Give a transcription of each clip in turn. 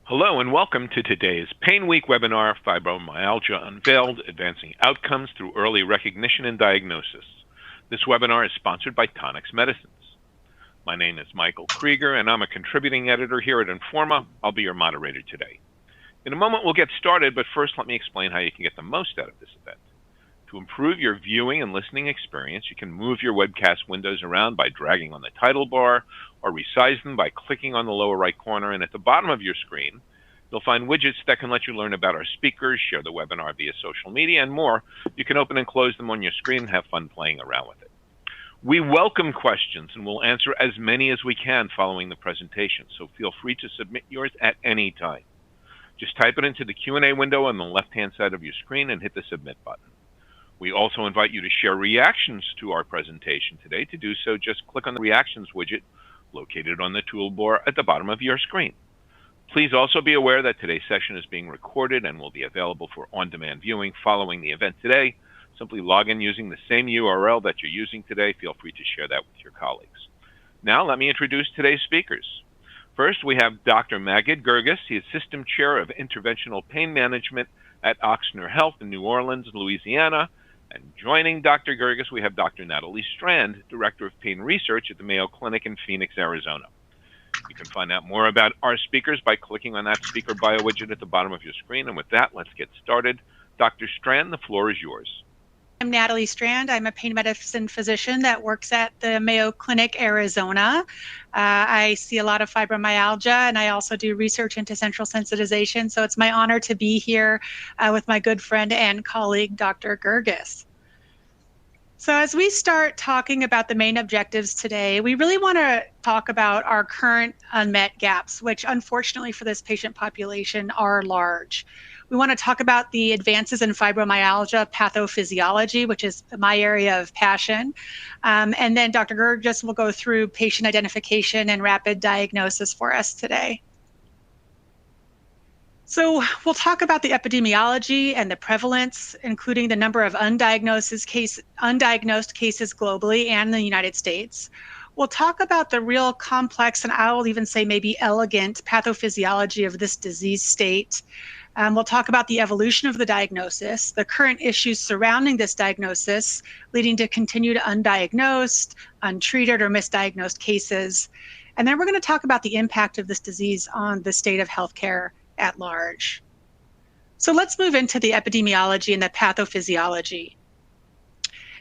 Hello and welcome to today's Pain Week webinar, Fibromyalgia Unveiled, Advancing Outcomes Through Early Recognition and Diagnosis. This webinar is sponsored by Tonix Medicines. My name is Michael Krieger and I'm a contributing editor here at Informa. I'll be your moderator today. In a moment we'll get started, but first let me explain how you can get the most out of this event. To improve your viewing and listening experience, you can move your webcast windows around by dragging on the title bar or resize them by clicking on the lower right corner, and at the bottom of your screen you'll find widgets that can let you learn about our speakers, share the webinar via social media, and more. You can open and close them on your screen and have fun playing around with it. We welcome questions and we'll answer as many as we can following the presentation, so feel free to submit yours at any time. Just type it into the Q&A window on the left-hand side of your screen and hit the submit button. We also invite you to share reactions to our presentation today. To do so, just click on the reactions widget located on the toolbar at the bottom of your screen. Please also be aware that today's session is being recorded and will be available for on-demand viewing following the event today. Simply log in using the same URL that you're using today. Feel free to share that with your colleagues. Now let me introduce today's speakers. First, we have Dr. Magid Gerges. He is System Chair of Interventional Pain Management at Ochsner Health in New Orleans, Louisiana. And joining Dr. Gerges, we have Dr. Natalie Strand, Director of Pain Research at the Mayo Clinic in Phoenix, Arizona. You can find out more about our speakers by clicking on that speaker bio widget at the bottom of your screen. And with that, let's get started. Dr. Strand, the floor is yours. I'm Natalie Strand. I'm a pain medicine physician that works at the Mayo Clinic, Arizona. I see a lot of fibromyalgia, and I also do research into central sensitization. So it's my honor to be here with my good friend and colleague, Dr. Gerges. So as we start talking about the main objectives today, we really want to talk about our current unmet gaps, which unfortunately for this patient population are large. We want to talk about the advances in fibromyalgia pathophysiology, which is my area of passion. And then Dr. Gerges will go through patient identification and rapid diagnosis for us today. So we'll talk about the epidemiology and the prevalence, including the number of undiagnosed cases globally and in the United States. We'll talk about the real complex, and I will even say maybe elegant, pathophysiology of this disease state. We'll talk about the evolution of the diagnosis, the current issues surrounding this diagnosis, leading to continued undiagnosed, untreated, or misdiagnosed cases. And then we're going to talk about the impact of this disease on the state of healthcare at large. So let's move into the epidemiology and the pathophysiology.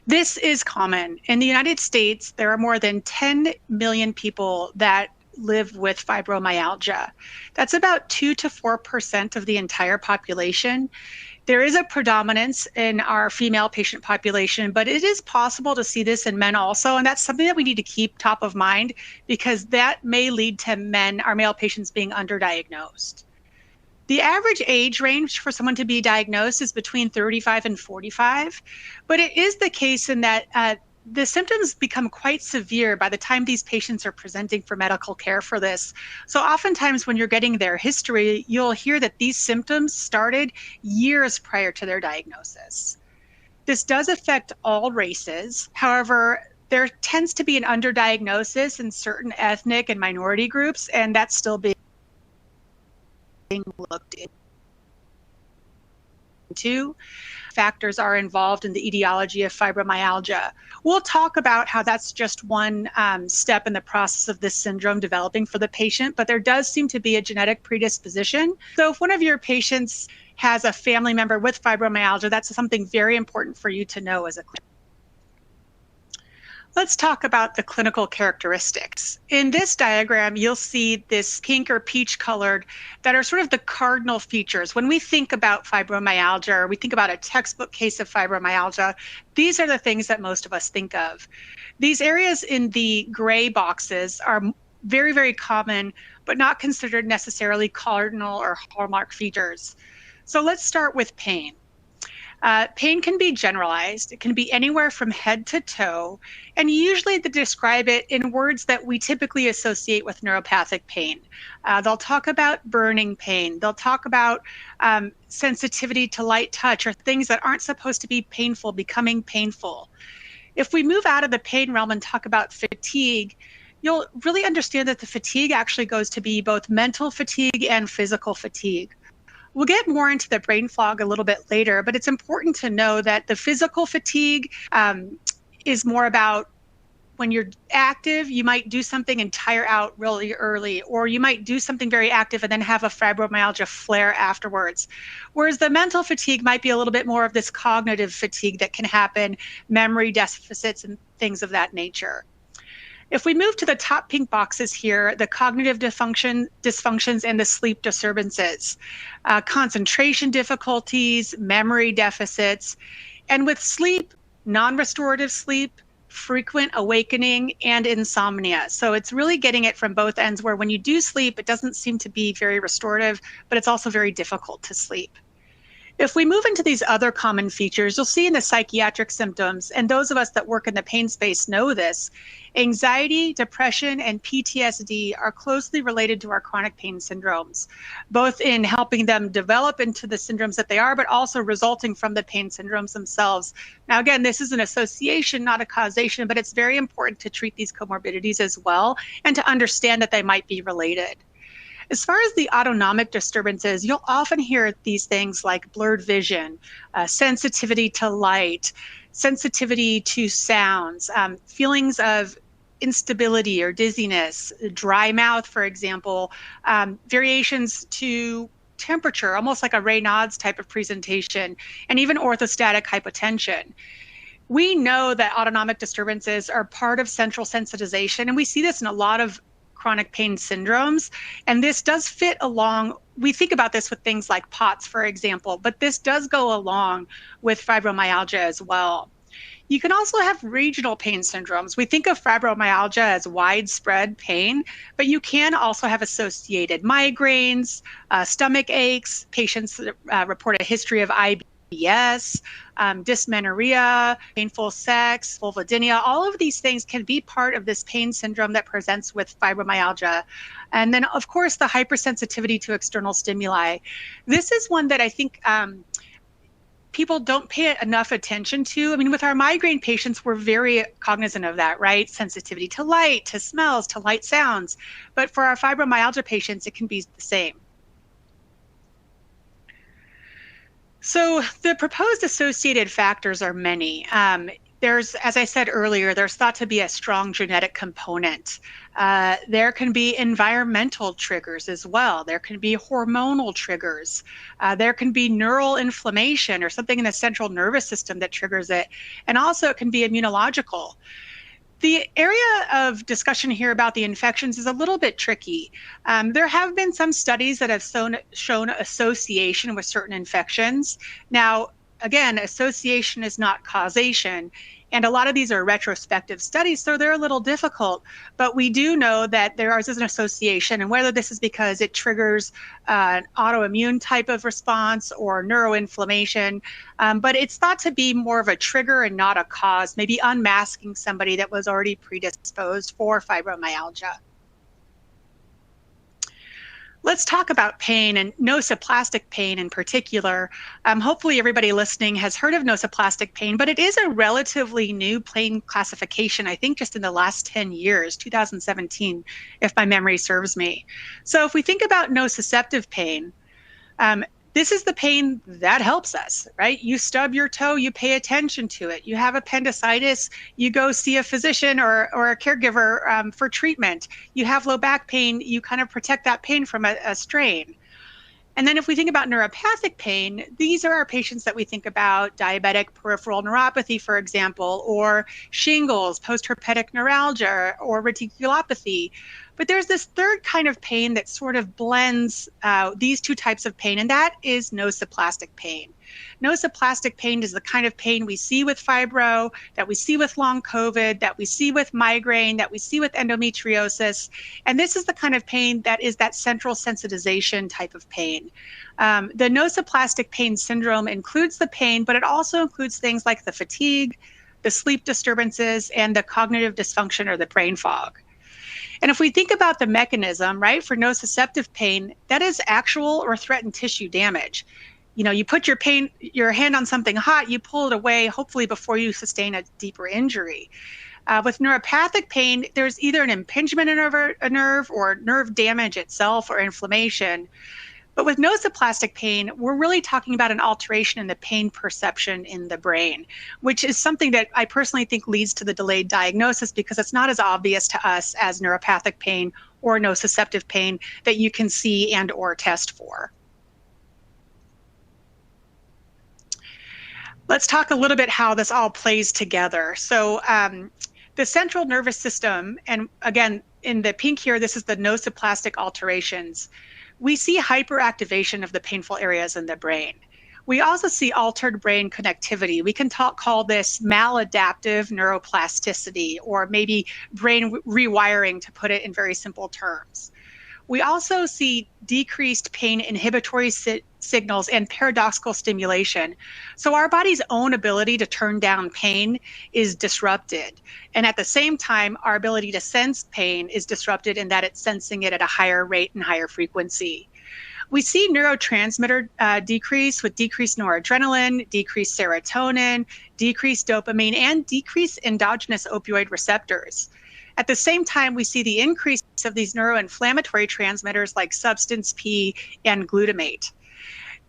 This is common. In the United States, there are more than 10 million people that live with fibromyalgia. That's about 2 to 4% of the entire population. There is a predominance in our female patient population, but it is possible to see this in men also, and that's something that we need to keep top of mind because that may lead to men, our male patients, being underdiagnosed. The average age range for someone to be diagnosed is between 35 and 45, but it is the case in that the symptoms become quite severe by the time these patients are presenting for medical care for this. So oftentimes when you're getting their history, you'll hear that these symptoms started years prior to their diagnosis. This does affect all races. However, there tends to be an underdiagnosis in certain ethnic and minority groups, and that's still being looked into. Factors are involved in the etiology of fibromyalgia. We'll talk about how that's just one step in the process of this syndrome developing for the patient, but there does seem to be a genetic predisposition. So if one of your patients has a family member with fibromyalgia, that's something very important for you to know as a clinician. Let's talk about the clinical characteristics. In this diagram, you'll see this pink or peach colored that are sort of the cardinal features. When we think about fibromyalgia, or we think about a textbook case of fibromyalgia, these are the things that most of us think of. These areas in the gray boxes are very, very common, but not considered necessarily cardinal or hallmark features. So let's start with pain. Pain can be generalized. It can be anywhere from head to toe, and usually they describe it in words that we typically associate with neuropathic pain. They'll talk about burning pain. They'll talk about sensitivity to light touch, or things that aren't supposed to be painful becoming painful. If we move out of the pain realm and talk about fatigue, you'll really understand that the fatigue actually goes to be both mental fatigue and physical fatigue. We'll get more into the brain fog a little bit later, but it's important to know that the physical fatigue is more about when you're active, you might do something and tire out really early, or you might do something very active and then have a fibromyalgia flare afterwards. Whereas the mental fatigue might be a little bit more of this cognitive fatigue that can happen, memory deficits and things of that nature. If we move to the top pink boxes here, the cognitive dysfunctions and the sleep disturbances, concentration difficulties, memory deficits, and with sleep, non-restorative sleep, frequent awakening, and insomnia. So it's really getting it from both ends, where when you do sleep, it doesn't seem to be very restorative, but it's also very difficult to sleep. If we move into these other common features, you'll see in the psychiatric symptoms, and those of us that work in the pain space know this, anxiety, depression, and PTSD are closely related to our chronic pain syndromes, both in helping them develop into the syndromes that they are, but also resulting from the pain syndromes themselves. Now, again, this is an association, not a causation, but it's very important to treat these comorbidities as well and to understand that they might be related. As far as the autonomic disturbances, you'll often hear these things like blurred vision, sensitivity to light, sensitivity to sounds, feelings of instability or dizziness, dry mouth, for example, variations to temperature, almost like a Raynaud's type of presentation, and even orthostatic hypotension. We know that autonomic disturbances are part of central sensitization, and we see this in a lot of chronic pain syndromes. And this does fit along, we think about this with things like POTS, for example, but this does go along with fibromyalgia as well. You can also have regional pain syndromes. We think of fibromyalgia as widespread pain, but you can also have associated migraines, stomach aches, patients report a history of IBS, dysmenorrhea, painful sex, vulvodynia. All of these things can be part of this pain syndrome that presents with fibromyalgia. And then, of course, the hypersensitivity to external stimuli. This is one that I think people don't pay enough attention to. I mean, with our migraine patients, we're very cognizant of that, right? Sensitivity to light, to smells, to light sounds. But for our fibromyalgia patients, it can be the same. So the proposed associated factors are many. There's, as I said earlier, there's thought to be a strong genetic component. There can be environmental triggers as well. There can be hormonal triggers. There can be neural inflammation or something in the central nervous system that triggers it. And also it can be immunological. The area of discussion here about the infections is a little bit tricky. There have been some studies that have shown association with certain infections. Now, again, association is not causation, and a lot of these are retrospective studies, so they're a little difficult. But we do know that there is an association, and whether this is because it triggers an autoimmune type of response or neuroinflammation, but it's thought to be more of a trigger and not a cause, maybe unmasking somebody that was already predisposed for fibromyalgia. Let's talk about pain, and nosoplastic pain in particular. Hopefully everybody listening has heard of nosoplastic pain, but it is a relatively new pain classification, I think just in the last 10 years, 2017, if my memory serves me. So if we think about nociceptive pain, this is the pain that helps us, right? You stub your toe, you pay attention to it. You have appendicitis, you go see a physician or a caregiver for treatment. You have low back pain, you kind of protect that pain from a strain. And then if we think about neuropathic pain, these are our patients that we think about, diabetic peripheral neuropathy, for example, or shingles, postherpetic neuralgia, or reticulopathy. But there's this third kind of pain that sort of blends these two types of pain, and that is nosoplastic pain. Nosoplastic pain is the kind of pain we see with fibro, that we see with long COVID, that we see with migraine, that we see with endometriosis. And this is the kind of pain that is that central sensitization type of pain. The nosoplastic pain syndrome includes the pain, but it also includes things like the fatigue, the sleep disturbances, and the cognitive dysfunction or the brain fog. And if we think about the mechanism, right, for nociceptive pain, that is actual or threatened tissue damage. You know, you put your hand on something hot, you pull it away, hopefully before you sustain a deeper injury. With neuropathic pain, there's either an impingement in a nerve or nerve damage itself or inflammation. But with nociplastic pain, we're really talking about an alteration in the pain perception in the brain, which is something that I personally think leads to the delayed diagnosis because it's not as obvious to us as neuropathic pain or nociceptive pain that you can see and or test for. Let's talk a little bit how this all plays together. So the central nervous system, and again, in the pink here, this is the nociplastic alterations. We see hyperactivation of the painful areas in the brain. We also see altered brain connectivity. We can call this maladaptive neuroplasticity, or maybe brain rewiring, to put it in very simple terms. We also see decreased pain inhibitory signals and paradoxical stimulation. So our body's own ability to turn down pain is disrupted. And at the same time, our ability to sense pain is disrupted in that it's sensing it at a higher rate and higher frequency. We see neurotransmitter decrease with decreased noradrenaline, decreased serotonin, decreased dopamine, and decreased endogenous opioid receptors. At the same time, we see the increase of these neuroinflammatory transmitters like substance P and glutamate.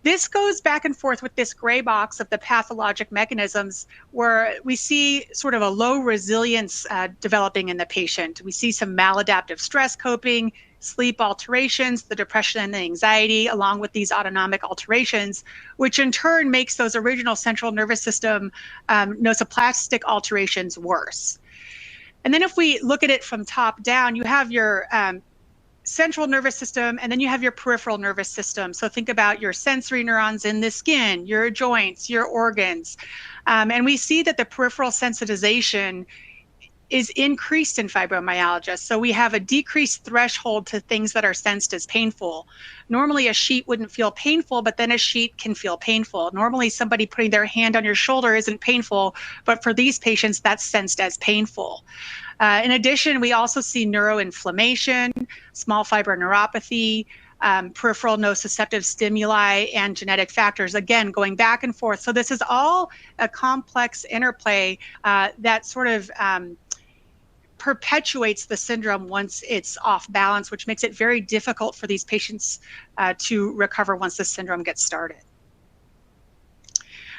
This goes back and forth with this gray box of the pathologic mechanisms where we see sort of a low resilience developing in the patient. We see some maladaptive stress coping, sleep alterations, the depression and the anxiety, along with these autonomic alterations, which in turn makes those original central nervous system nociplastic alterations worse. And then if we look at it from top down, you have your central nervous system, and then you have your peripheral nervous system. So think about your sensory neurons in the skin, your joints, your organs. And we see that the peripheral sensitization is increased in fibromyalgia. So we have a decreased threshold to things that are sensed as painful. Normally a sheet wouldn't feel painful, but then a sheet can feel painful. Normally somebody putting their hand on your shoulder isn't painful, but for these patients, that's sensed as painful. In addition, we also see neuroinflammation, small fiber neuropathy, peripheral nociceptive stimuli, and genetic factors, again, going back and forth. So this is all a complex interplay that sort of perpetuates the syndrome once it's off balance, which makes it very difficult for these patients to recover once the syndrome gets started.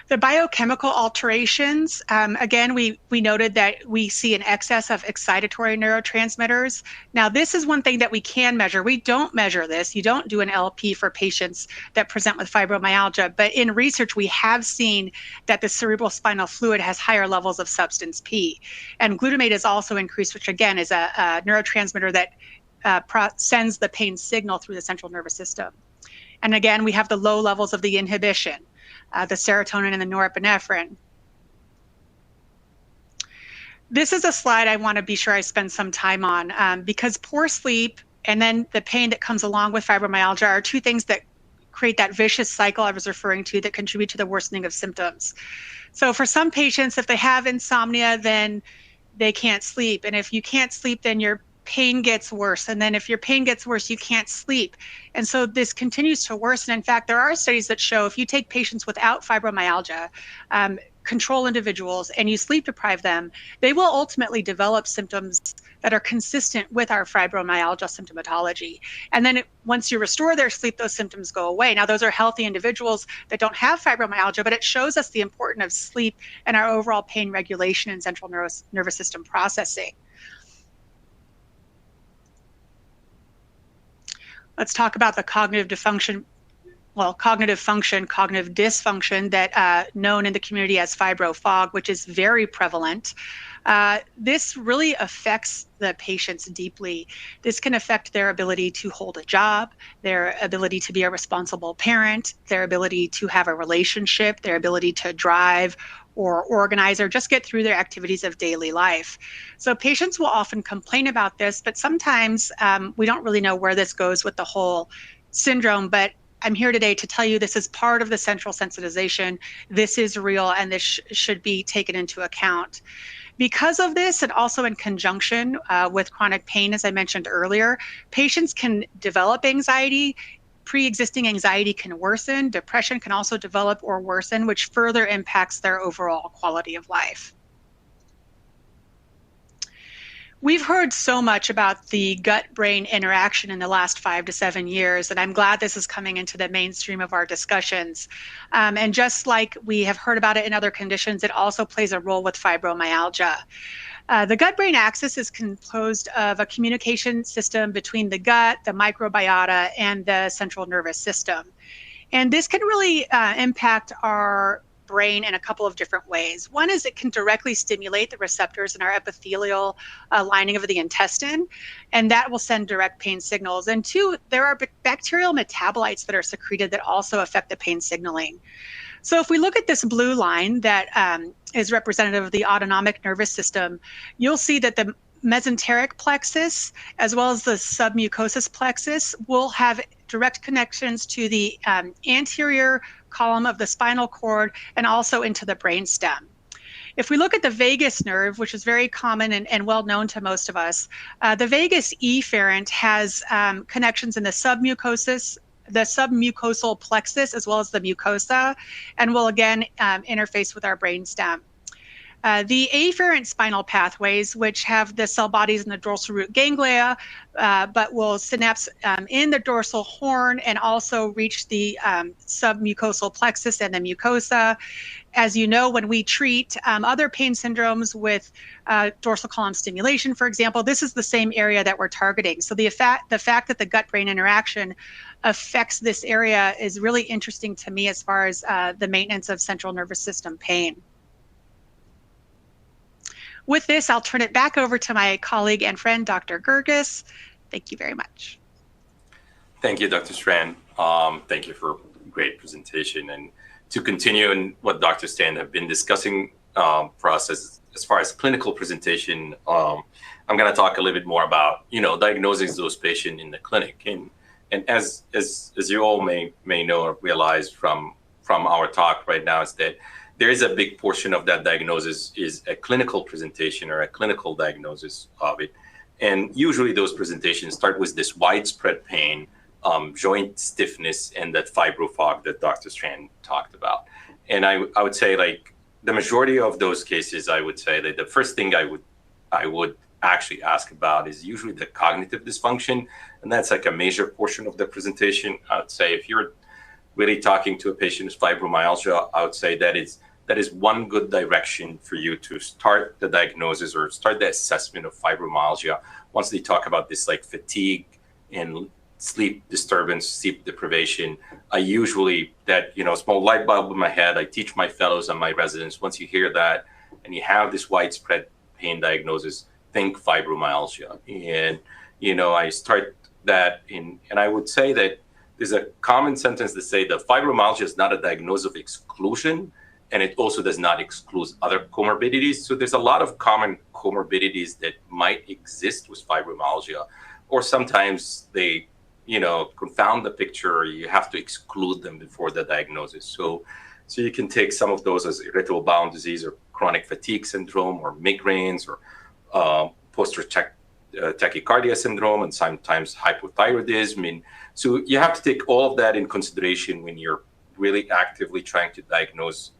The biochemical alterations, again, we noted that we see an excess of excitatory neurotransmitters. Now, this is one thing that we can measure. We don't measure this. You don't do an LP for patients that present with fibromyalgia, but in research, we have seen that the cerebral spinal fluid has higher levels of substance P. And glutamate is also increased, which again is a neurotransmitter that sends the pain signal through the central nervous system. And again, we have the low levels of the inhibition. The serotonin and the norepinephrine. This is a slide I want to be sure I spend some time on because poor sleep and then the pain that comes along with fibromyalgia are two things that create that vicious cycle I was referring to that contribute to the worsening of symptoms. So for some patients, if they have insomnia, then they can't sleep. And if you can't sleep, then your pain gets worse. And then if your pain gets worse, you can't sleep. And so this continues to worsen. In fact, there are studies that show if you take patients without fibromyalgia, control individuals, and you sleep deprive them, they will ultimately develop symptoms that are consistent with our fibromyalgia symptomatology. And then once you restore their sleep, those symptoms go away. Now, those are healthy individuals that don't have fibromyalgia, but it shows us the importance of sleep and our overall pain regulation and central nervous system processing. Let's talk about the cognitive dysfunction, cognitive dysfunction that known in the community as fibro fog, which is very prevalent. This really affects the patients deeply. This can affect their ability to hold a job, their ability to be a responsible parent, their ability to have a relationship, their ability to drive or organize or just get through their activities of daily life. So patients will often complain about this, but sometimes we don't really know where this goes with the whole syndrome, but I'm here today to tell you this is part of the central sensitization. This is real, and this should be taken into account. Because of this, and also in conjunction with chronic pain, as I mentioned earlier, patients can develop anxiety. Pre-existing anxiety can worsen. Depression can also develop or worsen, which further impacts their overall quality of life. We've heard so much about the gut-brain interaction in the last 5 to 7 years, and I'm glad this is coming into the mainstream of our discussions. And just like we have heard about it in other conditions, it also plays a role with fibromyalgia. The gut-brain axis is composed of a communication system between the gut, the microbiota, and the central nervous system. And this can really impact our brain in a couple of different ways. One is it can directly stimulate the receptors in our epithelial lining of the intestine, and that will send direct pain signals. And two, there are bacterial metabolites that are secreted that also affect the pain signaling. So if we look at this blue line that is representative of the autonomic nervous system, you'll see that the mesenteric plexus as well as the submucosous plexus will have direct connections to the anterior column of the spinal cord and also into the brainstem. If we look at the vagus nerve, which is very common and well known to most of us, the vagus efferent has connections in the submucosal plexus as well as the mucosa, and will again interface with our brainstem. The afferent spinal pathways, which have the cell bodies in the dorsal root ganglia, but will synapse in the dorsal horn and also reach the submucosal plexus and the mucosa. As you know, when we treat other pain syndromes with dorsal column stimulation, for example, this is the same area that we're targeting. So the fact that the gut-brain interaction affects this area is really interesting to me as far as the maintenance of central nervous system pain. With this, I'll turn it back over to my colleague and friend, Dr. Gerges. Thank you very much. Thank you, Dr. Strand. Thank you for a great presentation. And to continue in what Dr. Strand have been discussing for us as far as clinical presentation, I'm going to talk a little bit more about, diagnosing those patients in the clinic. And as you all may know or realize from our talk right now, is that there is a big portion of that diagnosis is a clinical presentation or a clinical diagnosis of it. And usually those presentations start with this widespread pain, joint stiffness, and that fibrofog that Dr. Strand talked about. And I would say, like, the majority of those cases, I would say that the first thing I would actually ask about is usually the cognitive dysfunction. And that's like a major portion of the presentation. I would say if you're really talking to a patient with fibromyalgia, I would say that is one good direction for you to start the diagnosis or start the assessment of fibromyalgia. Once they talk about this, like fatigue and sleep disturbance, sleep deprivation, I usually, small light bulb in my head, I teach my fellows and my residents, once you hear that and you have this widespread pain diagnosis, think fibromyalgia. And, I start that and I would say that there's a common sentence to say that fibromyalgia is not a diagnosis of exclusion, and it also does not exclude other comorbidities. So there's a lot of common comorbidities that might exist with fibromyalgia, or sometimes they, confound the picture, or you have to exclude them before the diagnosis. So you can take some of those as irritable bowel disease or chronic fatigue syndrome or migraines or posterior tachycardia syndrome and sometimes hypothyroidism. And so you have to take all of that in consideration when you're really actively trying to diagnose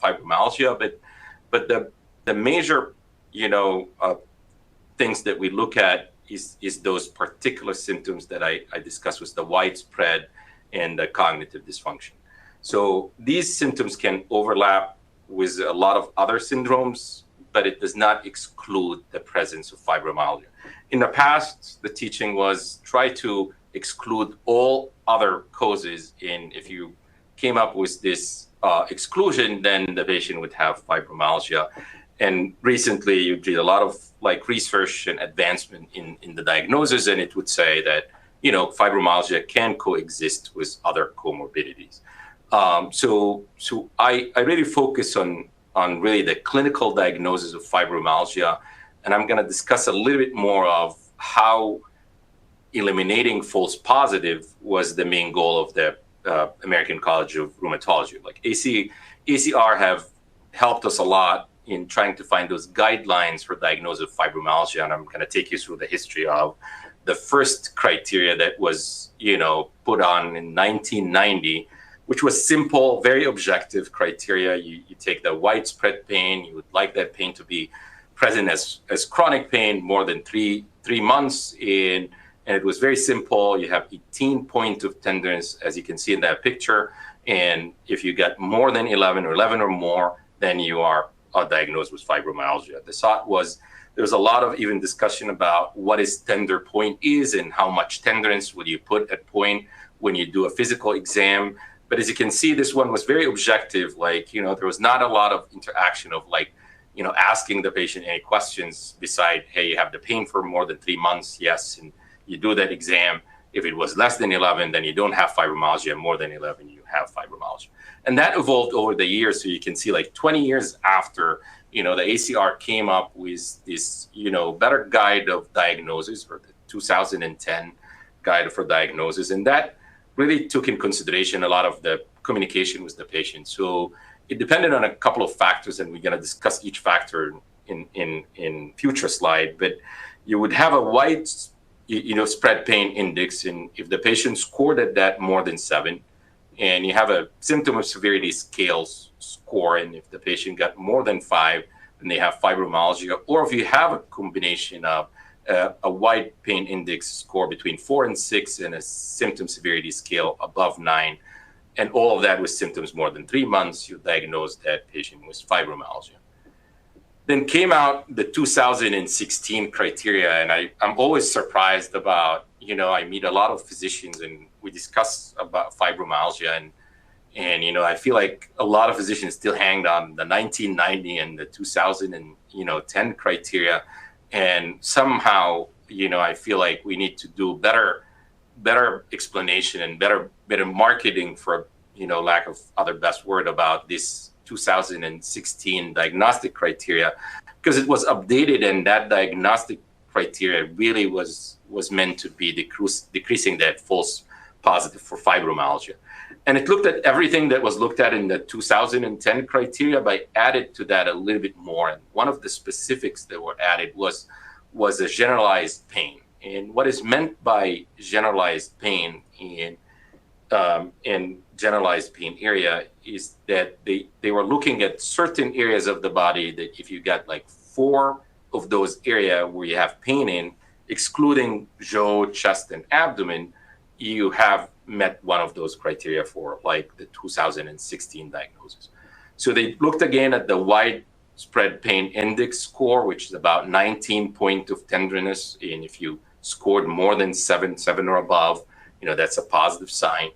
fibromyalgia. But the major, things that we look at is those particular symptoms that I discussed, with the widespread and the cognitive dysfunction. So these symptoms can overlap with a lot of other syndromes, but it does not exclude the presence of fibromyalgia. In the past, the teaching was try to exclude all other causes, and if you came up with this exclusion, then the patient would have fibromyalgia. And recently you did a lot of research and advancement in the diagnosis, and it would say that, fibromyalgia can coexist with other comorbidities. So I really focus on really the clinical diagnosis of fibromyalgia, and I'm going to discuss a little bit more of how eliminating false positive was the main goal of the American College of Rheumatology. Like ACR have helped us a lot in trying to find those guidelines for diagnosis of fibromyalgia, and I'm going to take you through the history of the first criteria that was, put on in 1990, which was simple, very objective criteria. You take the widespread pain, you would like that pain to be present as chronic pain more than three months in, and it was very simple. You have 18 points of tenderness, as you can see in that picture. And if you get more than 11 or 11 or more, then you are diagnosed with fibromyalgia. The thought was, there was a lot of even discussion about what is tender point is and how much tenderness would you put at point when you do a physical exam. But as you can see, this one was very objective. Like, there was not a lot of interaction of like, asking the patient any questions beside, hey, you have the pain for more than 3 months, yes, and you do that exam. If it was less than 11, then you don't have fibromyalgia. More than 11, you have fibromyalgia. And that evolved over the years. So you can see like 20 years after, the ACR came up with this, better guide of diagnosis, or the 2010 guide for diagnosis. And that really took in consideration a lot of the communication with the patient. So it depended on a couple of factors, and we're going to discuss each factor in future slide. But you would have a wide, spread pain index, and if the patient scored at that more than 7, and you have a symptom of severity scale score, and if the patient got more than 5, then they have fibromyalgia. Or if you have a combination of a wide pain index score between 4 and 6 and a symptom severity scale above 9, and all of that with symptoms more than 3 months, you diagnose that patient with fibromyalgia. Then came out the 2016 criteria, and I'm always surprised about, I meet a lot of physicians and we discuss about fibromyalgia, and I feel like a lot of physicians still hang on the 1990 and the 2010 criteria, and somehow, I feel like we need to do better explanation and better marketing, for lack of other best word, about this 2016 diagnostic criteria, because it was updated, and that diagnostic criteria really was meant to be decreasing that false positive for fibromyalgia. And it looked at everything that was looked at in the 2010 criteria, but added to that a little bit more. And one of the specifics that were added was a generalized pain. And what is meant by generalized pain in generalized pain area is that they were looking at certain areas of the body that if you got like 4 of those areas where you have pain in, excluding jaw, chest, and abdomen, you have met one of those criteria for like the 2016 diagnosis. So they looked again at the widespread pain index score, which is about 19 points of tenderness. And if you scored more than 7 or above, that's a positive sign.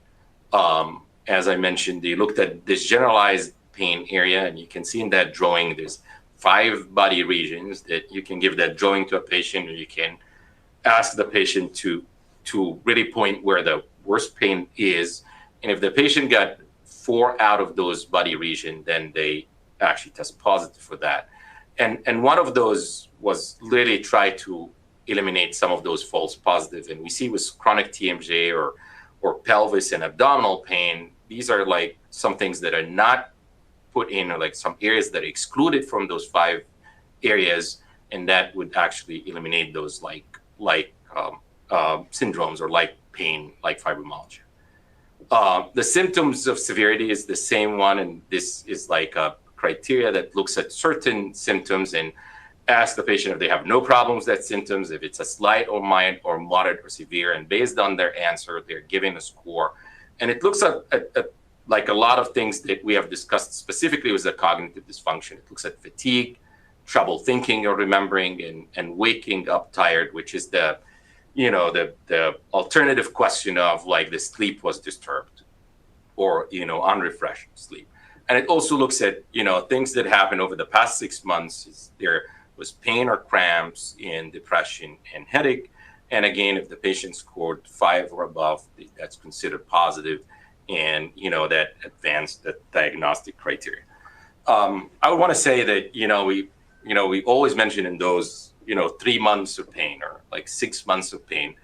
As I mentioned, they looked at this generalized pain area, and you can see in that drawing, there's 5 body regions that you can give that drawing to a patient, or you can ask the patient to really point where the worst pain is. And if the patient got 4 out of those body regions, then they actually test positive for that. And one of those was really try to eliminate some of those false positives. And we see with chronic TMJ or pelvis and abdominal pain, these are like some things that are not put in, or like some areas that are excluded from those 5 areas, and that would actually eliminate those like syndromes or like pain, like fibromyalgia. The symptoms of severity is the same one, and this is like a criteria that looks at certain symptoms and asks the patient if they have no problems with that symptoms, if it's a slight or mild or moderate or severe, and based on their answer, they're given a score. And it looks at like a lot of things that we have discussed specifically with the cognitive dysfunction. It looks at fatigue, trouble thinking or remembering, and waking up tired, which is the alternative question of like the sleep was disturbed or, unrefreshed sleep. And it also looks at, things that happened over the past 6 months. Is there was pain or cramps and depression and headache. And again, if the patient scored 5 or above, that's considered positive, and that advanced the diagnostic criteria. I would want to say that we always mention in those 3 months of pain or like 6 months of pain,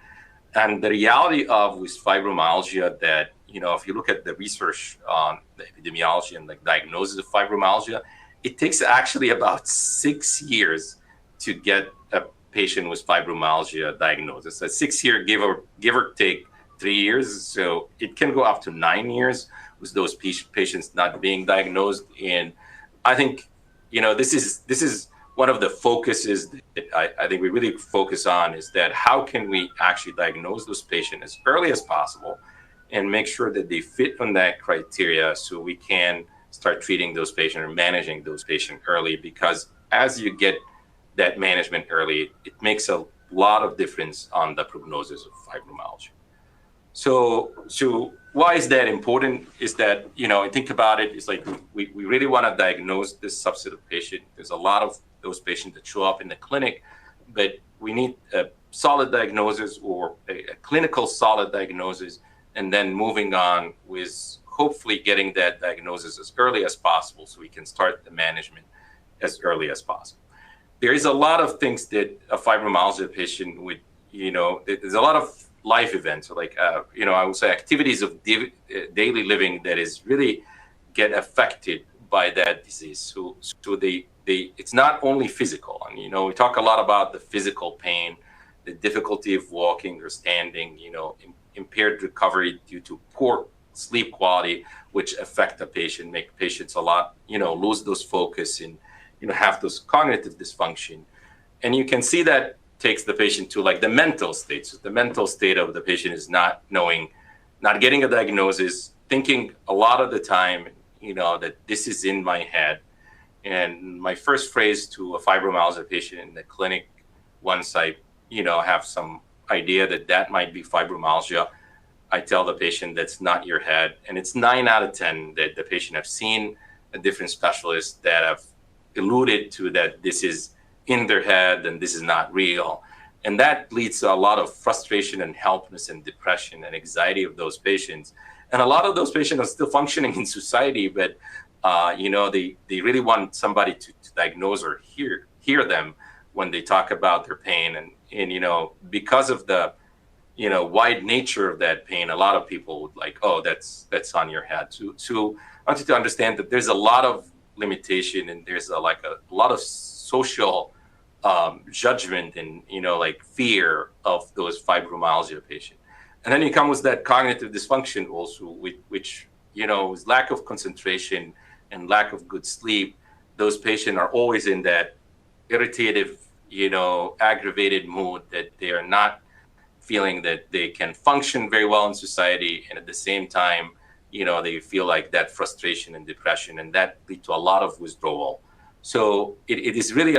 and the reality of with fibromyalgia that if you look at the research on the epidemiology and like diagnosis of fibromyalgia, it takes actually about 6 years to get a patient with fibromyalgia diagnosis. So 6 year give or take 3 years. So it can go up to 9 years with those patients not being diagnosed. And I think, this is one of the focuses that I think we really focus on is that how can we actually diagnose those patients as early as possible and make sure that they fit on that criteria so we can start treating those patients or managing those patients early, because as you get that management early, it makes a lot of difference on the prognosis of fibromyalgia. So why is that important? Is that, think about it, it's like we really want to diagnose this subset of patient. There's a lot of those patients that show up in the clinic, but we need a solid diagnosis or a clinical solid diagnosis, and then moving on with hopefully getting that diagnosis as early as possible so we can start the management as early as possible. There is a lot of things that a fibromyalgia patient would, there's a lot of life events, like, I would say activities of daily living that is really get affected by that disease. So it's not only physical. And, we talk a lot about the physical pain, the difficulty of walking or standing, impaired recovery due to poor sleep quality, which affect the patient, make patients a lot, lose those focus and, have those cognitive dysfunction. And you can see that takes the patient to like the mental state. So the mental state of the patient is not knowing, not getting a diagnosis, thinking a lot of the time, that this is in my head. And my first phrase to a fibromyalgia patient in the clinic, once I, have some idea that might be fibromyalgia, I tell the patient that's not your head. And it's 9 out of 10 that the patient have seen a different specialist that have alluded to that this is in their head and this is not real. And that leads to a lot of frustration and helplessness and depression and anxiety of those patients. And a lot of those patients are still functioning in society, but they really want somebody to diagnose or hear them when they talk about their pain. And because of the wide nature of that pain, a lot of people would like, oh, that's on your head. So I want you to understand that there's a lot of limitation and there's a lot of social judgment and fear of those fibromyalgia patients. And then you come with that cognitive dysfunction also, which is lack of concentration and lack of good sleep. Those patients are always in that irritative, aggravated mood, that they are not feeling that they can function very well in society, and at the same time, they feel like that frustration and depression, and that lead to a lot of withdrawal. So it is really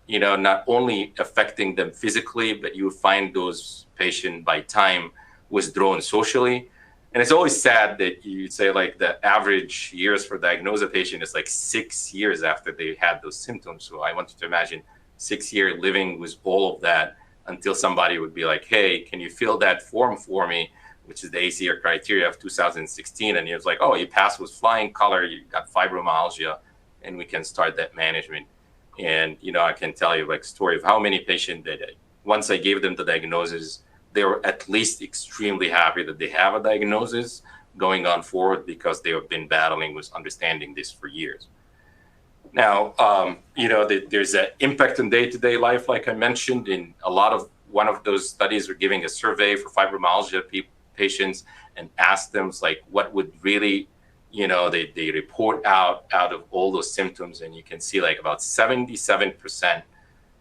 not only affecting them physically, but you find those patients by time withdrawn socially. And it's always sad that you say like the average years for diagnose a patient is like 6 years after they had those symptoms. So I want you to imagine 6 years living with all of that until somebody would be like, hey, can you fill that form for me, which is the ACR criteria of 2016. And he was like, oh, you passed with flying color, you got fibromyalgia, and we can start that management. And, I can tell you like story of how many patients that once I gave them the diagnosis, they were at least extremely happy that they have a diagnosis going on forward, because they have been battling with understanding this for years. Now, there's an impact on day-to-day life, like I mentioned, in one of those studies are giving a survey for fibromyalgia patients and ask them like what would really, they report out of all those symptoms. And you can see like about 77%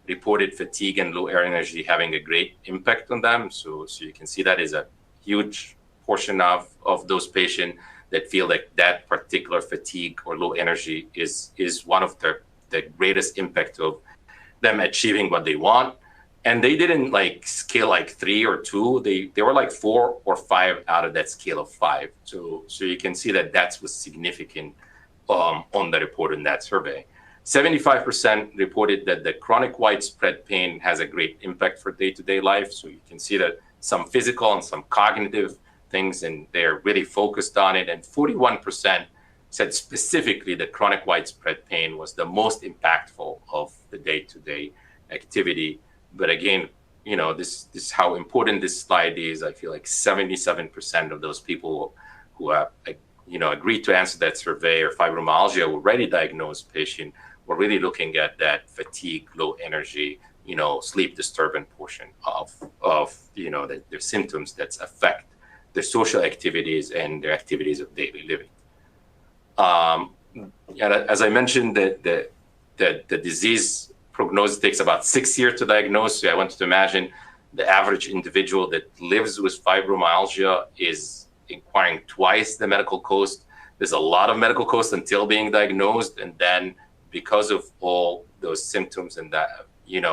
reported fatigue and low energy having a great impact on them. So you can see that is a huge portion of those patients that feel like that particular fatigue or low energy is one of the greatest impact of them achieving what they want. And they didn't like scale like 3 or 2. They were like 4 or 5 out of that scale of 5. So you can see that was significant on the report in that survey. 75% reported that the chronic widespread pain has a great impact for day-to-day life. So you can see that some physical and some cognitive things, and they're really focused on it. And 41% said specifically that chronic widespread pain was the most impactful of the day-to-day activity. But again, this is how important this slide is. I feel like 77% of those people who have, agreed to answer that survey or fibromyalgia already diagnosed patient were really looking at that fatigue, low energy, sleep disturbance portion of their symptoms that affect their social activities and their activities of daily living. As I mentioned, the disease prognosis takes about 6 years to diagnose. So I want you to imagine the average individual that lives with fibromyalgia is inquiring twice the medical cost. There's a lot of medical costs until being diagnosed. And then because of all those symptoms and that,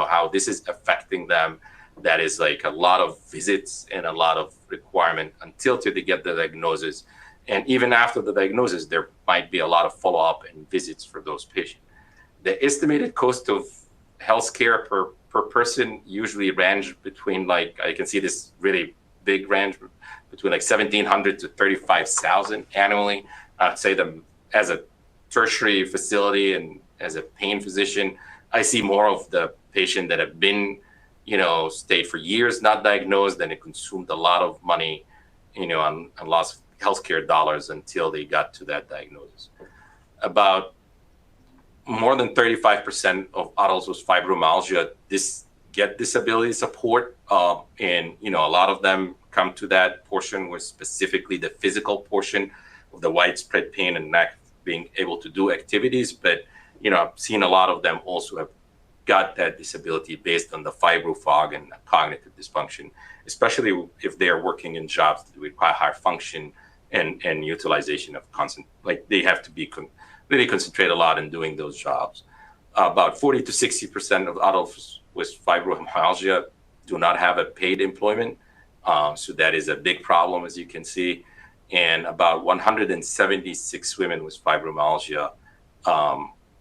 how this is affecting them, that is like a lot of visits and a lot of requirement until they get the diagnosis. And even after the diagnosis, there might be a lot of follow-up and visits for those patients. The estimated cost of healthcare per person usually range between, like, I can see this really big range between like 1,700 to 35,000 annually. I'd say them as a tertiary facility and as a pain physician, I see more of the patient that have been, stayed for years not diagnosed, and it consumed a lot of money, on lots of healthcare dollars until they got to that diagnosis. About more than 35% of adults with fibromyalgia get disability support, and a lot of them come to that portion where specifically the physical portion of the widespread pain and not being able to do activities. But I've seen a lot of them also have got that disability based on the fibro fog and cognitive dysfunction, especially if they are working in jobs that require high function and utilization of like they have to be really concentrate a lot in doing those jobs. About 40 to 60% of adults with fibromyalgia do not have a paid employment. So that is a big problem, as you can see. And about 176 women with fibromyalgia,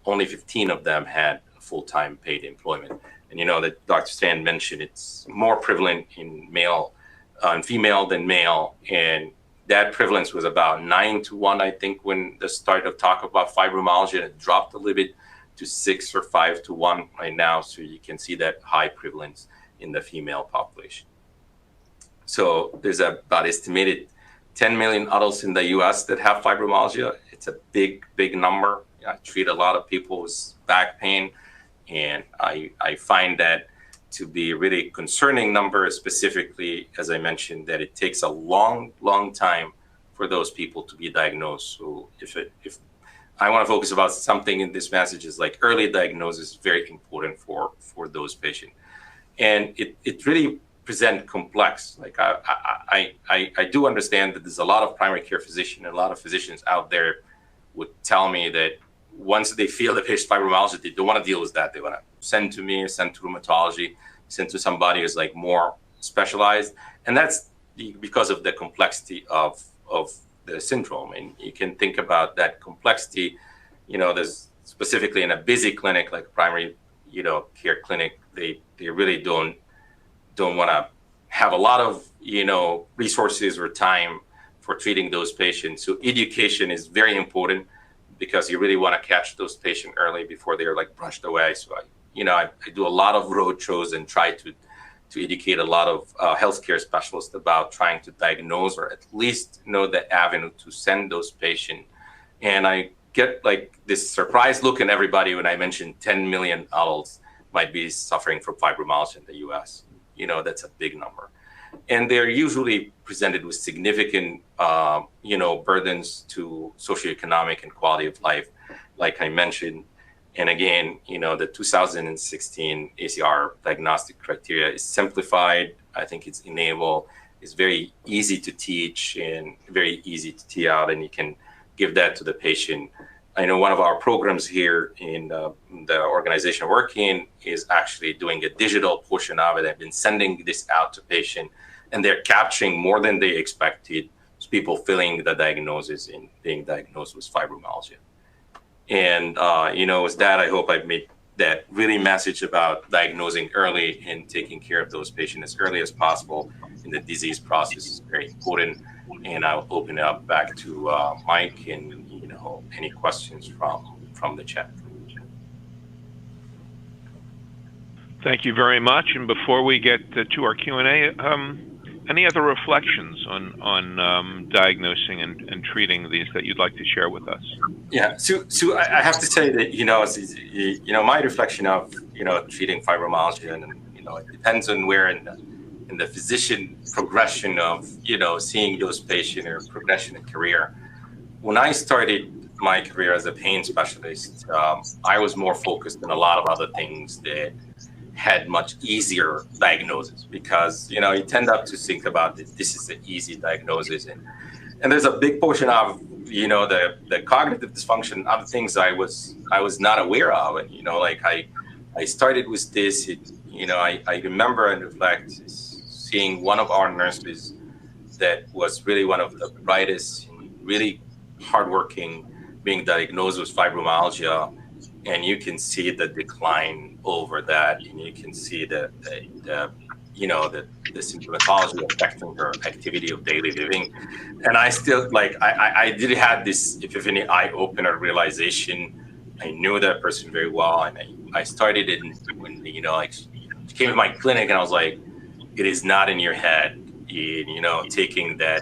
only 15 of them had full-time paid employment. And that Dr. Stan mentioned, it's more prevalent in female than male. And that prevalence was about 9-1, I think, when the start of talk about fibromyalgia, and it dropped a little bit to 6 or 5-1 right now. So you can see that high prevalence in the female population. So there's about estimated 10 million adults in the US that have fibromyalgia. It's a big, big number. I treat a lot of people with back pain, and I find that to be a really concerning number, specifically, as I mentioned, that it takes a long, long time for those people to be diagnosed. So if I want to focus about something in this message, is like early diagnosis is very important for those patients. And it really present complex. Like I do understand that there's a lot of primary care physicians and a lot of physicians out there would tell me that once they feel the patient's fibromyalgia, they don't want to deal with that. They want to send to me, send to rheumatology, send to somebody who's like more specialized. And that's because of the complexity of the syndrome. And you can think about that complexity, there's specifically in a busy clinic, like primary, care clinic, they really don't want to have a lot of, resources or time for treating those patients. So education is very important, because you really want to catch those patients early before they're like brushed away. So I do a lot of road shows and try to educate a lot of healthcare specialists about trying to diagnose or at least know the avenue to send those patients. And I get like this surprised look in everybody when I mention 10 million adults might be suffering from fibromyalgia in the US. That's a big number. And they're usually presented with significant, burdens to socioeconomic and quality of life, like I mentioned. And again, the 2016 ACR diagnostic criteria is simplified. I think it's enabled. It's very easy to teach and very easy to tee out, and you can give that to the patient. I know one of our programs here in the organization we're working is actually doing a digital portion of it. I've been sending this out to patients, and they're capturing more than they expected. People filling the diagnosis and being diagnosed with fibromyalgia. And, with that, I hope I've made that really message about diagnosing early and taking care of those patients as early as possible in the disease process is very important. And I'll open it up back to Mike and, any questions from the chat. Thank you very much. And before we get to our Q&A, any other reflections on diagnosing and treating these that you'd like to share with us? Yeah, so I have to say that my reflection of treating fibromyalgia, and it depends on where in the physician progression of seeing those patients or progression in career. When I started my career as a pain specialist, I was more focused on a lot of other things that had much easier diagnosis, because you tend up to think about that this is an easy diagnosis, and there's a big portion of the cognitive dysfunction, other things I was not aware of, and like I started with this. I remember and reflect seeing one of our nurses that was really one of the brightest and really hardworking, being diagnosed with fibromyalgia, and you can see the decline over that, and you can see the symptomatology affecting her activity of daily living. And I still I did have this epiphany, eye opener realization. I knew that person very well, and I started it when she came to my clinic, and I was like, it is not in your head. Taking that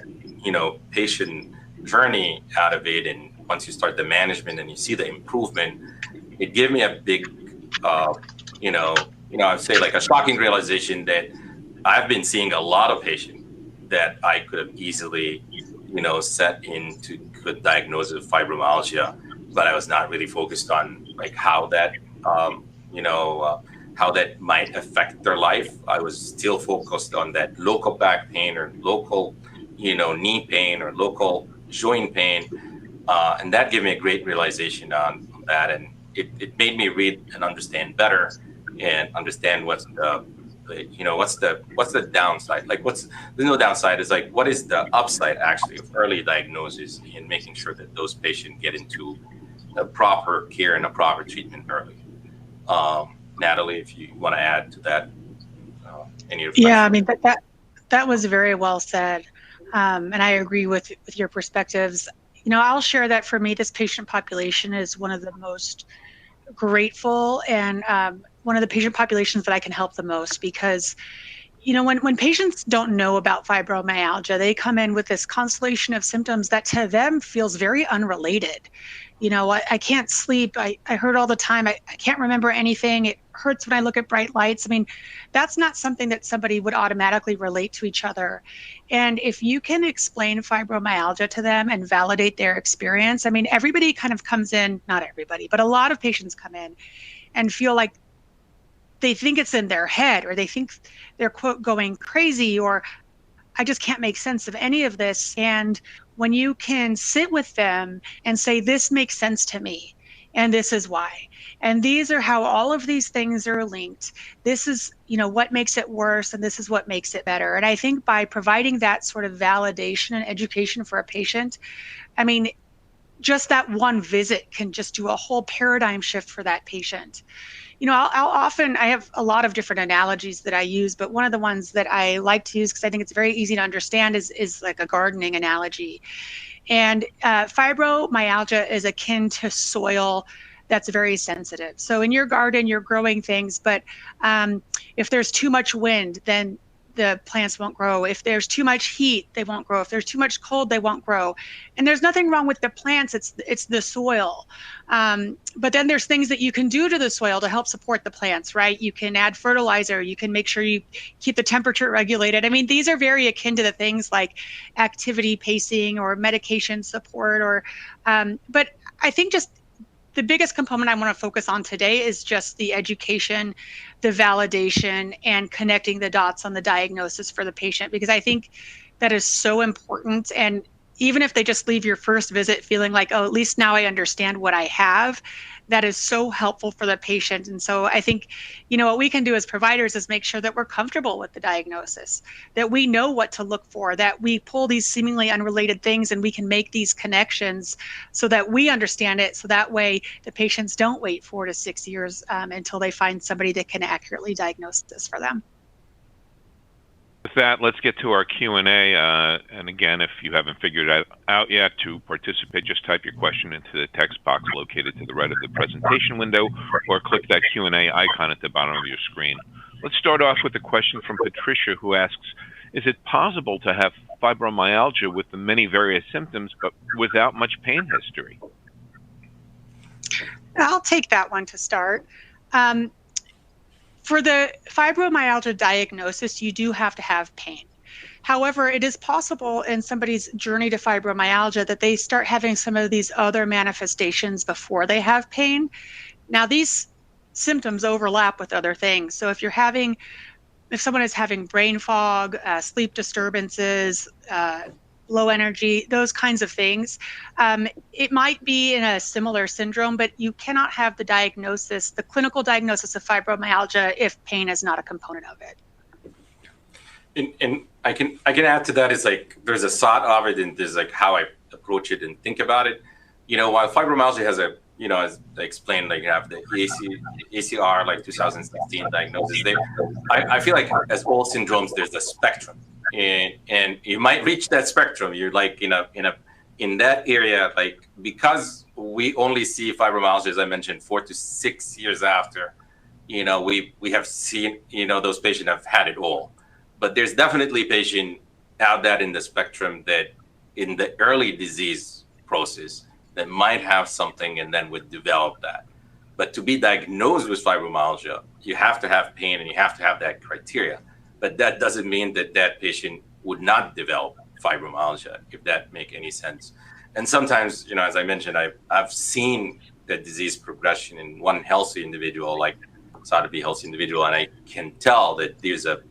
patient journey out of it, and once you start the management and you see the improvement, it gave me a big I'd say like a shocking realization that I've been seeing a lot of patients that I could have easily set into good diagnosis of fibromyalgia, but I was not really focused on like how that how that might affect their life. I was still focused on that local back pain or local, knee pain or local joint pain. And that gave me a great realization on that. And it made me read and understand better, and understand what's the downside. Like there's no downside. It's like, what is the upside actually of early diagnosis and making sure that those patients get into the proper care and the proper treatment early. Natalie, if you want to add to that, any reflection? Yeah, I mean that was very well said, and I agree with your perspectives. I'll share that for me, this patient population is one of the most grateful and one of the patient populations that I can help the most, because when patients don't know about fibromyalgia, they come in with this constellation of symptoms that to them feels very unrelated. I can't sleep. I hurt all the time. I can't remember anything. It hurts when I look at bright lights. I mean, that's not something that somebody would automatically relate to each other. And if you can explain fibromyalgia to them and validate their experience, I mean, everybody kind of comes in, not everybody, but a lot of patients come in and feel like they think it's in their head, or they think they're, quote, going crazy, or I just can't make sense of any of this. And when you can sit with them and say, this makes sense to me, and this is why, and these are how all of these things are linked, this is what makes it worse, and this is what makes it better. And I think by providing that sort of validation and education for a patient, I mean, just that one visit can just do a whole paradigm shift for that patient. I have a lot of different analogies that I use, but one of the ones that I like to use, because I think it's very easy to understand, is like a gardening analogy. And fibromyalgia is akin to soil that's very sensitive. So in your garden, you're growing things, but if there's too much wind, then the plants won't grow. If there's too much heat, they won't grow. If there's too much cold, they won't grow. And there's nothing wrong with the plants. It's the soil. But then there's things that you can do to the soil to help support the plants, right? You can add fertilizer. You can make sure you keep the temperature regulated. I mean, these are very akin to the things like activity pacing or medication support, but I think just the biggest component I want to focus on today is just the education, the validation, and connecting the dots on the diagnosis for the patient, because I think that is so important. And even if they just leave your first visit feeling like, oh, at least now I understand what I have, that is so helpful for the patient. And so I think, what we can do as providers is make sure that we're comfortable with the diagnosis, that we know what to look for, that we pull these seemingly unrelated things and we can make these connections so that we understand it. So that way the patients don't wait 4 to 6 years until they find somebody that can accurately diagnose this for them. With that, let's get to our Q&A. And again, if you haven't figured it out yet, to participate, just type your question into the text box located to the right of the presentation window, or click that Q&A icon at the bottom of your screen. Let's start off with a question from Patricia, who asks, is it possible to have fibromyalgia with the many various symptoms, but without much pain history? I'll take that one to start. For the fibromyalgia diagnosis, you do have to have pain. However, it is possible in somebody's journey to fibromyalgia that they start having some of these other manifestations before they have pain. Now, these symptoms overlap with other things. So if someone is having brain fog, sleep disturbances, low energy, those kinds of things, it might be in a similar syndrome, but you cannot have the diagnosis, the clinical diagnosis of fibromyalgia, if pain is not a component of it. And I can add to that is like there's a thought of it, and there's like how I approach it and think about it. While fibromyalgia has a as I explained, like you have the ACR, like 2016 diagnosis. I feel like as all syndromes, there's a spectrum, and you might reach that spectrum. You're like in that area, like because we only see fibromyalgia, as I mentioned, 4 to 6 years after. We have seen those patients have had it all, but there's definitely patient out that in the spectrum that in the early disease process that might have something and then would develop that. But to be diagnosed with fibromyalgia, you have to have pain and you have to have that criteria. But that doesn't mean that that patient would not develop fibromyalgia, if that make any sense. And sometimes, as I mentioned, I've seen the disease progression in one healthy individual, like thought to be healthy individual, and I can tell that there's an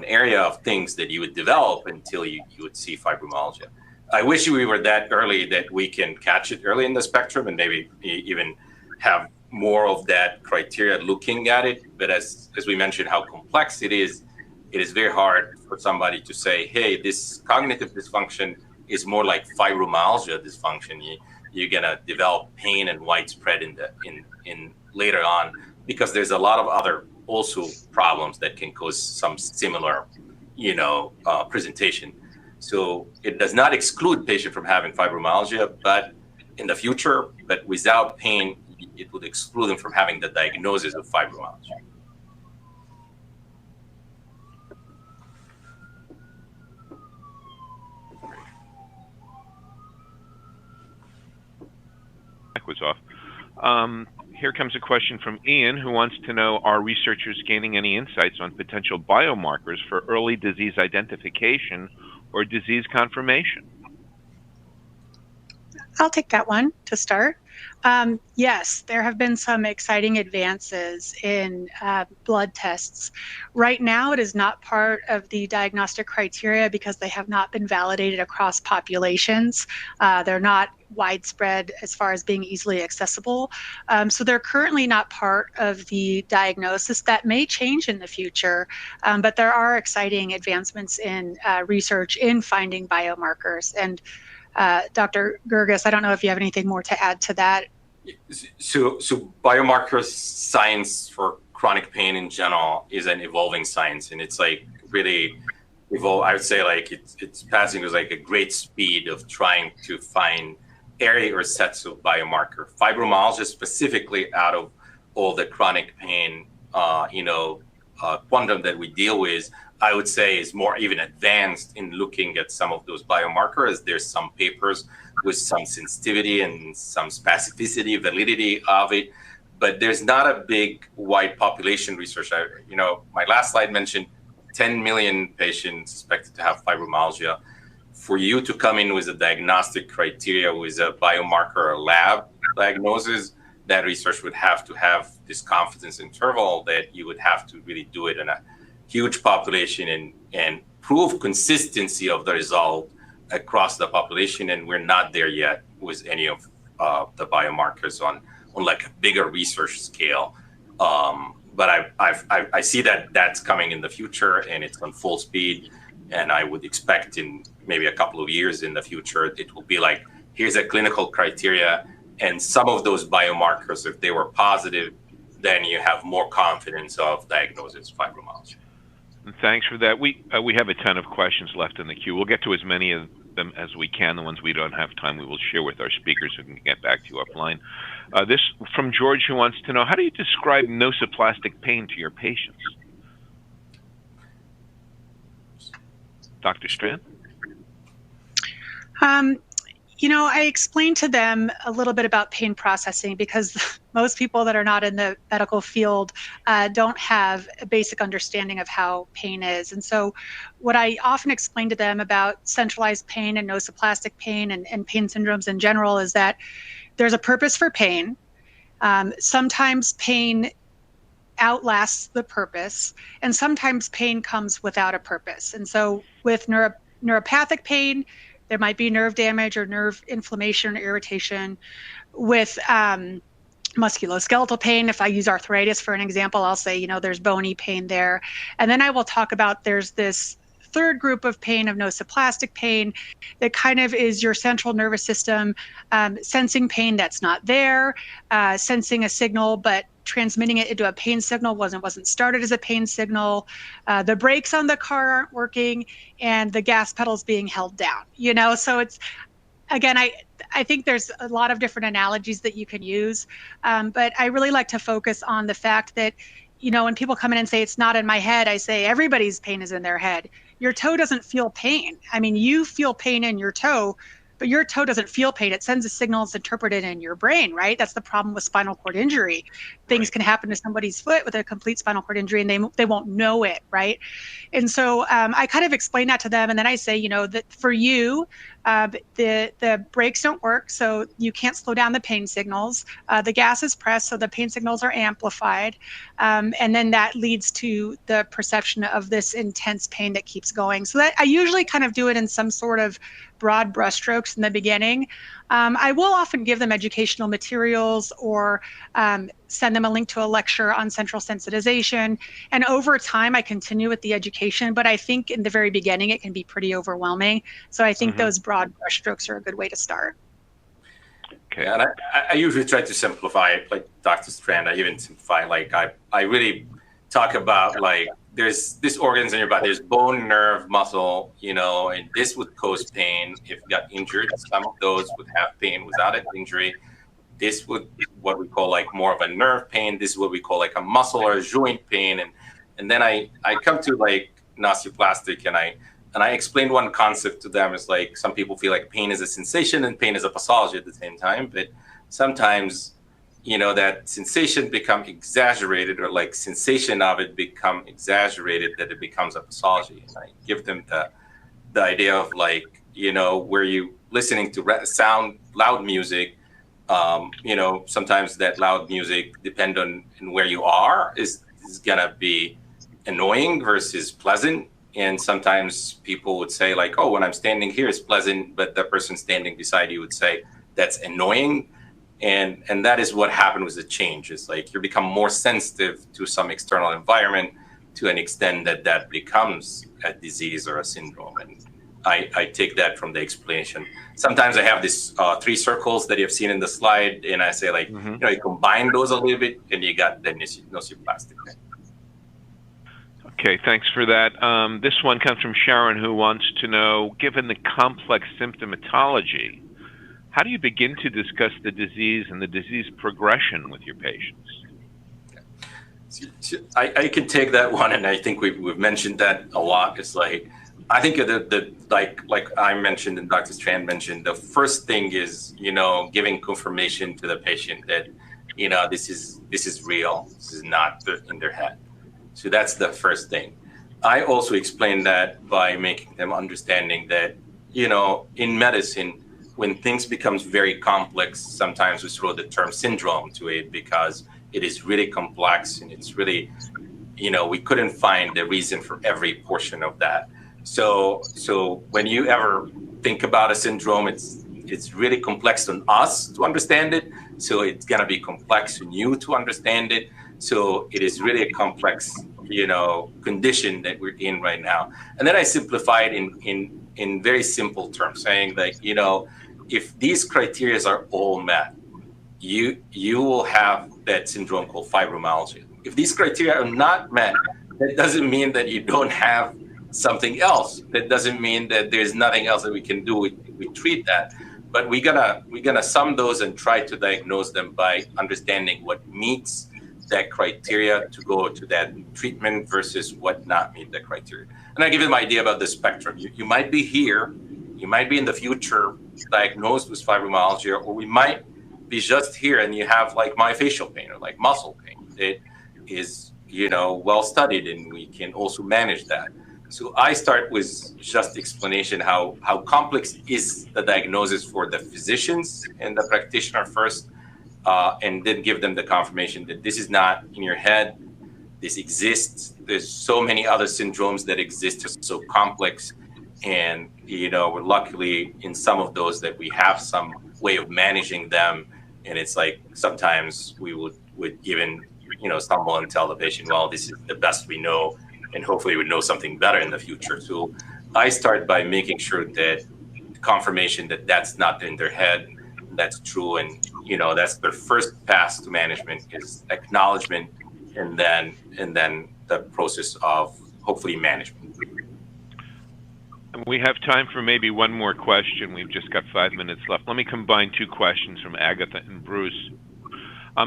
area of things that you would develop until you would see fibromyalgia. I wish we were that early that we can catch it early in the spectrum and maybe even have more of that criteria looking at it. But as we mentioned, how complex it is very hard for somebody to say, hey, this cognitive dysfunction is more like fibromyalgia dysfunction. You're gonna develop pain and widespread in later on, because there's a lot of other also problems that can cause some similar, presentation. So it does not exclude patient from having fibromyalgia, but in the future, but without pain, it would exclude them from having the diagnosis of fibromyalgia. Mic was off. Here comes a question from Ian, who wants to know, are researchers gaining any insights on potential biomarkers for early disease identification or disease confirmation? I'll take that one to start. Yes, there have been some exciting advances in blood tests. Right now, it is not part of the diagnostic criteria because they have not been validated across populations. They're not widespread as far as being easily accessible. So they're currently not part of the diagnosis. That may change in the future, but there are exciting advancements in research in finding biomarkers. And Dr. Gerges, I don't know if you have anything more to add to that. So biomarker science for chronic pain in general is an evolving science, and it's like really evolve. I would say like it's passing with like a great speed of trying to find area or sets of biomarker. Fibromyalgia specifically, out of all the chronic pain, quantum that we deal with, I would say is more even advanced in looking at some of those biomarkers. There's some papers with some sensitivity and some specificity, validity of it, but there's not a big wide population research. My last slide mentioned 10 million patients suspected to have fibromyalgia. For you to come in with a diagnostic criteria with a biomarker or lab diagnosis, that research would have to have this confidence interval that you would have to really do it in a huge population and prove consistency of the result across the population. And we're not there yet with any of the biomarkers on like a bigger research scale. But I see that that's coming in the future, and it's on full speed. And I would expect in maybe a couple of years in the future, it will be like, here's a clinical criteria, and some of those biomarkers, if they were positive, then you have more confidence of diagnosis of fibromyalgia. Thanks for that. We have a ton of questions left in the queue. We'll get to as many of them as we can. The ones we don't have time, we will share with our speakers who can get back to you offline. This from George, who wants to know, how do you describe nosoplastic pain to your patients? Dr. Strand? I explained to them a little bit about pain processing because most people that are not in the medical field don't have a basic understanding of how pain is. And so what I often explain to them about centralized pain and nosoplastic pain and pain syndromes in general is that there's a purpose for pain. Sometimes pain outlasts the purpose, and sometimes pain comes without a purpose. And so with neuropathic pain, there might be nerve damage or nerve inflammation or irritation. With musculoskeletal pain, if I use arthritis for an example, I'll say, there's bony pain there. And then I will talk about there's this third group of pain of nosoplastic pain that kind of is your central nervous system sensing pain that's not there, sensing a signal, but transmitting it into a pain signal wasn't started as a pain signal. The brakes on the car aren't working and the gas pedal's being held down, So it's, again, I think there's a lot of different analogies that you can use. But I really like to focus on the fact that, when people come in and say it's not in my head, I say everybody's pain is in their head. Your toe doesn't feel pain. I mean, you feel pain in your toe, but your toe doesn't feel pain. It sends a signal, it's interpreted in your brain, right? That's the problem with spinal cord injury. Things can happen to somebody's foot with a complete spinal cord injury and they won't know it, right? And so I kind of explain that to them. And then I say, that for you, the brakes don't work, so you can't slow down the pain signals. The gas is pressed, so the pain signals are amplified. And then that leads to the perception of this intense pain that keeps going. So that I usually kind of do it in some sort of broad brushstrokes in the beginning. I will often give them educational materials or send them a link to a lecture on central sensitization. And over time, I continue with the education, but I think in the very beginning, it can be pretty overwhelming. So I think those broad brushstrokes are a good way to start. Okay, and I usually try to simplify it, like Dr. Strand. I even simplify, like I really talk about like there's these organs in your body. There's bone, nerve, muscle, and this would cause pain if you got injured. Some of those would have pain without an injury. This would what we call like more of a nerve pain. This is what we call like a muscle or a joint pain. And then I come to like nocioplastic and I explained one concept to them. Is like some people feel like pain is a sensation and pain is a pathology at the same time. But sometimes, that sensation become exaggerated or like sensation of it become exaggerated that it becomes a pathology. And I give them the idea of like, where you listening to loud music, sometimes that loud music, depend on where you are, is gonna be annoying versus pleasant. And sometimes people would say like, oh, when I'm standing here, it's pleasant, but the person standing beside you would say that's annoying. And that is what happened with the change. It's like you become more sensitive to some external environment to an extent that becomes a disease or a syndrome. And I take that from the explanation. Sometimes I have these 3 circles that you've seen in the slide, and I say like, you combine those a little bit, and you got the nocioplastic. Okay, thanks for that. This one comes from Sharon, who wants to know, given the complex symptomatology, how do you begin to discuss the disease and the disease progression with your patients? I can take that one, and I think we've mentioned that a lot. It's like, I think like I mentioned and Dr. Strand mentioned, the first thing is, giving confirmation to the patient that, this is real. This is not in their head. So that's the first thing. I also explain that by making them understanding that, in medicine, when things becomes very complex, sometimes we throw the term syndrome to it because it is really complex and it's really, we couldn't find the reason for every portion of that. So when you ever think about a syndrome, it's really complex on us to understand it. So it's gonna be complex on you to understand it. So it is really a complex, condition that we're in right now. And then I simplify it in very simple terms, saying like, if these criteria are all met, you will have that syndrome called fibromyalgia. If these criteria are not met, that doesn't mean that you don't have something else. That doesn't mean that there's nothing else that we can do. We treat that, but we're gonna sum those and try to diagnose them by understanding what meets that criteria to go to that treatment versus what not meet the criteria. And I give them an idea about the spectrum. You might be here, You might be in the future diagnosed with fibromyalgia, or we might be just here and you have like myofascial pain or like muscle pain. It is, well studied, and we can also manage that. So I start with just explanation how complex is the diagnosis for the physicians and the practitioner first, and then give them the confirmation that this is not in your head. This exists. There's so many other syndromes that exist, are so complex. And, we're luckily in some of those that we have some way of managing them. And it's like sometimes we would even, stumble and tell the patient, well, this is the best we know, and hopefully we know something better in the future. So I start by making sure that confirmation that that's not in their head, that's true. And, that's their first pass to management is acknowledgement, and then the process of hopefully management. We have time for maybe one more question. We've just got 5 minutes left. Let me combine two questions from Agatha and Bruce.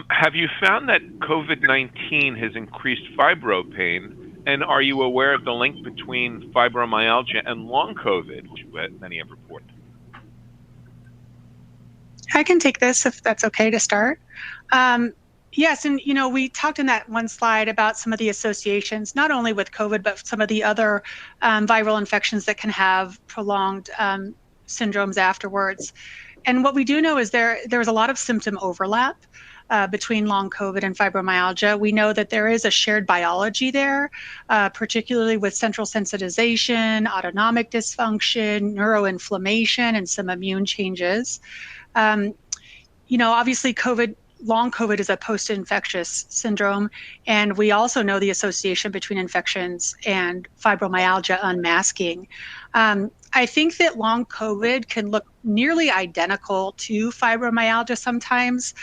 Have you found that COVID-19 has increased fibro pain, and are you aware of the link between fibromyalgia and long COVID, which many have reported? I can take this if that's okay to start. Yes, and we talked in that one slide about some of the associations, not only with COVID, but some of the other viral infections that can have prolonged syndromes afterwards. And what we do know is there's a lot of symptom overlap between long COVID and fibromyalgia. We know that there is a shared biology there, particularly with central sensitization, autonomic dysfunction, neuroinflammation, and some immune changes. Obviously long COVID is a post-infectious syndrome, and we also know the association between infections and fibromyalgia unmasking. I think that long COVID can look nearly identical to fibromyalgia sometimes,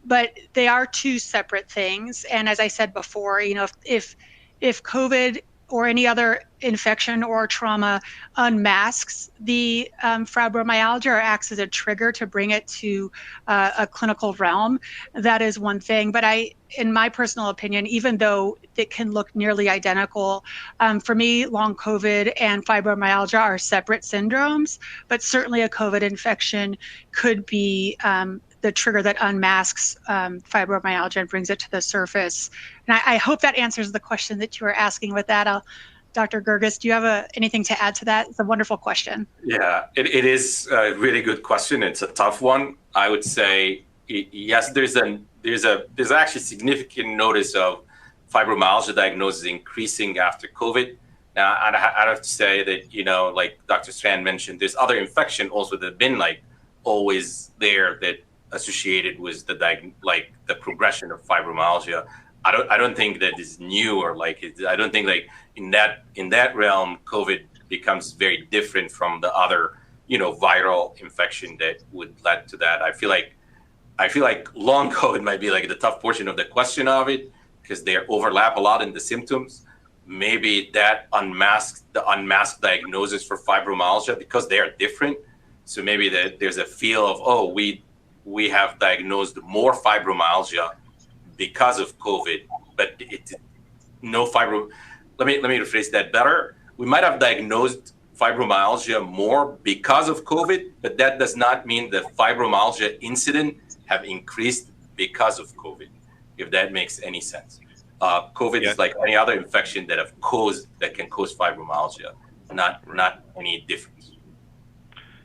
but they are two separate things. And as I said before, if COVID or any other infection or trauma unmasks the fibromyalgia or acts as a trigger to bring it to a clinical realm, that is one thing. But in my personal opinion, even though it can look nearly identical, for me, long COVID and fibromyalgia are separate syndromes, but certainly a COVID infection could be the trigger that unmasks fibromyalgia and brings it to the surface. And I hope that answers the question that you were asking. With that, Dr. Gerges, do you have anything to add to that? It's a wonderful question. Yeah, it is a really good question. It's a tough one. I would say, yes, there's actually significant notice of fibromyalgia diagnosis increasing after COVID. Now, I'd have to say that, like Dr. Strand mentioned, there's other infection also that have been always there that associated with the progression of fibromyalgia. I don't think that is new, or I don't think in that realm COVID becomes very different from the other viral infection that would lead to that. I feel like long COVID might be the tough portion of the question of it, because they overlap a lot in the symptoms. Maybe that unmasked diagnosis for fibromyalgia because they are different. So maybe there's a feel of, we have diagnosed more fibromyalgia because of COVID, but no fibro. Let me rephrase that better. We might have diagnosed fibromyalgia more because of COVID, but that does not mean the fibromyalgia incident have increased because of COVID, if that makes any sense. COVID is like any other infection that can cause fibromyalgia, not any difference.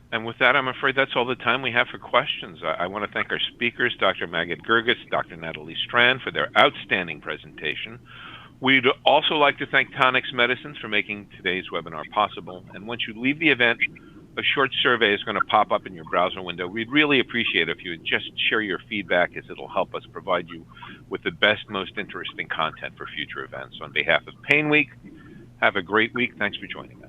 And with that, I'm afraid that's all the time we have for questions. I want to thank our speakers, Dr. Maged Gerges, Dr. Natalie Strand, for their outstanding presentation. We'd also like to thank Tonix Medicines for making today's webinar possible. And once you leave the event, a short survey is going to pop up in your browser window. We'd really appreciate it if you would just share your feedback, as it'll help us provide you with the best, most interesting content for future events. On behalf of Pain Week, have a great week. Thanks for joining us.